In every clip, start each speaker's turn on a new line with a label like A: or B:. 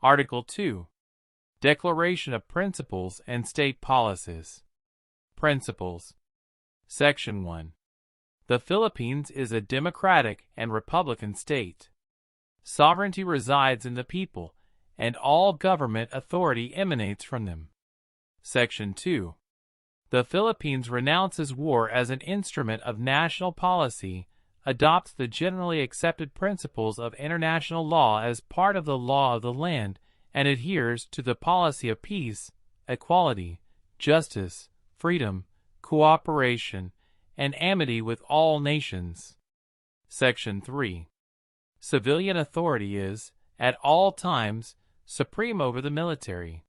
A: Article 2. Declaration of Principles and State Policies. Principles. Section 1. The Philippines is a democratic and republican state. Sovereignty resides in the people, and all government authority emanates from them. Section 2. The Philippines renounces war as an instrument of national policy, adopts the generally accepted principles of international law as part of the law of the land, and adheres to the policy of peace, equality, justice, freedom, cooperation, and amity with all nations. Section 3. Civilian authority is, at all times, supreme over the military.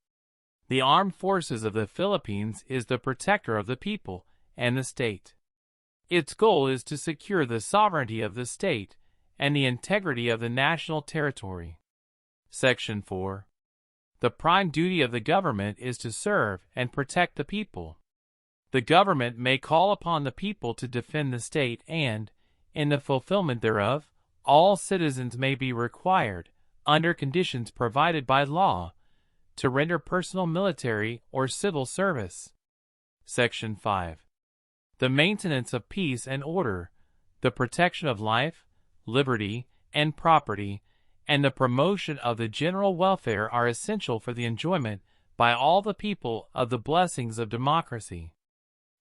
A: The armed forces of the Philippines is the protector of the people and the state. Its goal is to secure the sovereignty of the state and the integrity of the national territory. Section 4. The prime duty of the government is to serve and protect the people. The government may call upon the people to defend the state and, in the fulfillment thereof, all citizens may be required, under conditions provided by law, to render personal military or civil service. Section 5. The maintenance of peace and order, the protection of life, liberty, and property, and the promotion of the general welfare are essential for the enjoyment by all the people of the blessings of democracy.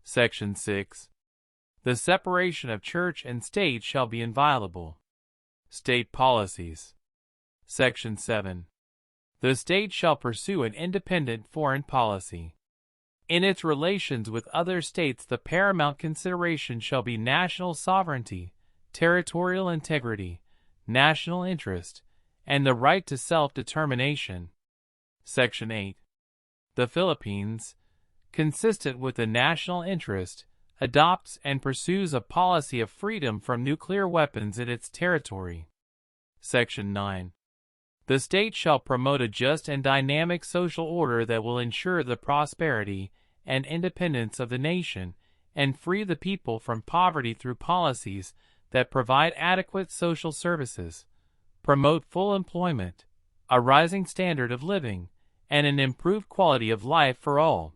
A: Section 6. The separation of church and state shall be inviolable. State policies. Section 7. The state shall pursue an independent foreign policy. In its relations with other states, the paramount consideration shall be national sovereignty, territorial integrity, national interest, and the right to self-determination. Section 8. The Philippines, consistent with the national interest, adopts and pursues a policy of freedom from nuclear weapons in its territory. Section 9. The state shall promote a just and dynamic social order that will ensure the prosperity and independence of the nation and free the people from poverty through policies that provide adequate social services, promote full employment, a rising standard of living, and an improved quality of life for all.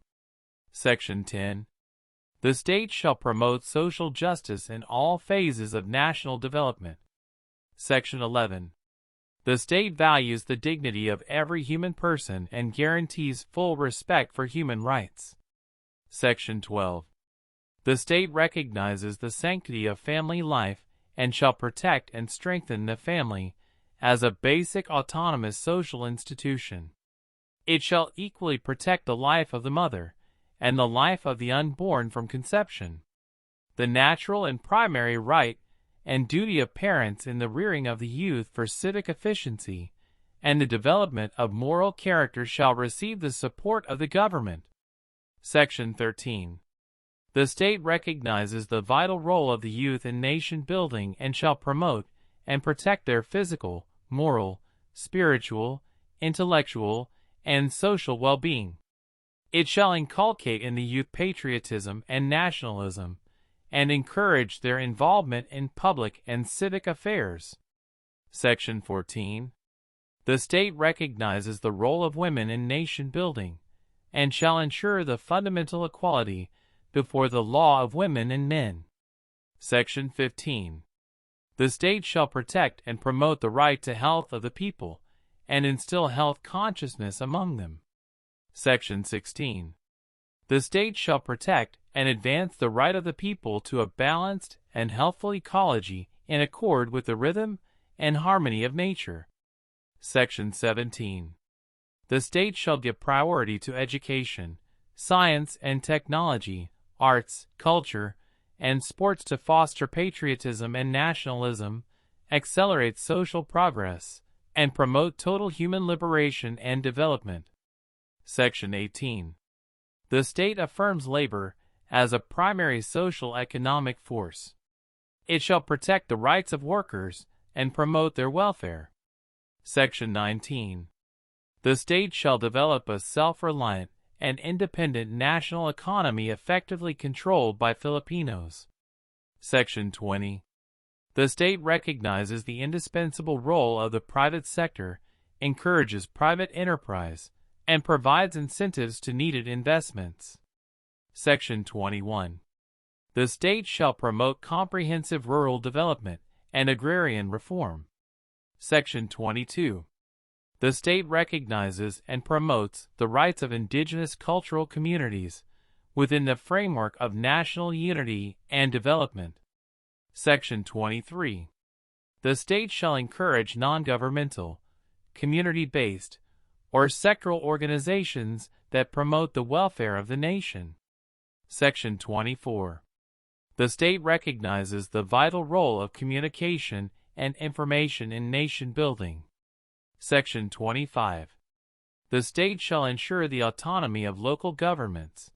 A: Section 10. The state shall promote social justice in all phases of national development. Section 11. The state values the dignity of every human person and guarantees full respect for human rights. Section 12. The state recognizes the sanctity of family life and shall protect and strengthen the family as a basic autonomous social institution. It shall equally protect the life of the mother and the life of the unborn from conception, the natural and primary right and duty of parents in the rearing of the youth for civic efficiency, and the development of moral character shall receive the support of the government. Section 13. The state recognizes the vital role of the youth in nation building and shall promote and protect their physical, moral, spiritual, intellectual, and social well-being. It shall inculcate in the youth patriotism and nationalism, and encourage their involvement in public and civic affairs. Section 14. The state recognizes the role of women in nation building, and shall ensure the fundamental equality before the law of women and men. Section 15. The state shall protect and promote the right to health of the people, and instill health consciousness among them. Section 16. The state shall protect and advance the right of the people to a balanced and healthful ecology in accord with the rhythm and harmony of nature. Section 17. The state shall give priority to education, science and technology, arts, culture, and sports to foster patriotism and nationalism, accelerate social progress, and promote total human liberation and development. Section 18. The state affirms labor as a primary social economic force. It shall protect the rights of workers and promote their welfare. Section 19. The state shall develop a self-reliant and independent national economy effectively controlled by Filipinos. Section 20. The state recognizes the indispensable role of the private sector encourages private enterprise, and provides incentives to needed investments. Section 21. The state shall promote comprehensive rural development and agrarian reform. Section 22. The state recognizes and promotes the rights of indigenous cultural communities within the framework of national unity and development. Section 23. The state shall encourage non-governmental, community-based, or sectoral organizations that promote the welfare of the nation. Section 24. The state recognizes the vital role of communication and information in nation building. Section 25. The state shall ensure the autonomy of local governments.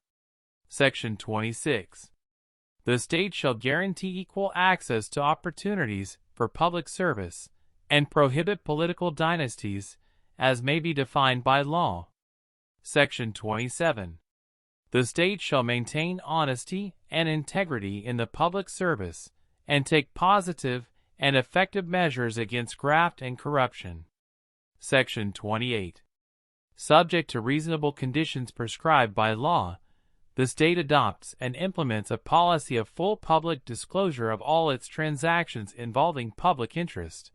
A: Section 26. The state shall guarantee equal access to opportunities for public service and prohibit political dynasties as may be defined by law. Section 27. The state shall maintain honesty and integrity in the public service and take positive and effective measures against graft and corruption. Section 28. Subject to reasonable conditions prescribed by law, the state adopts and implements a policy of full public disclosure of all its transactions involving public interest.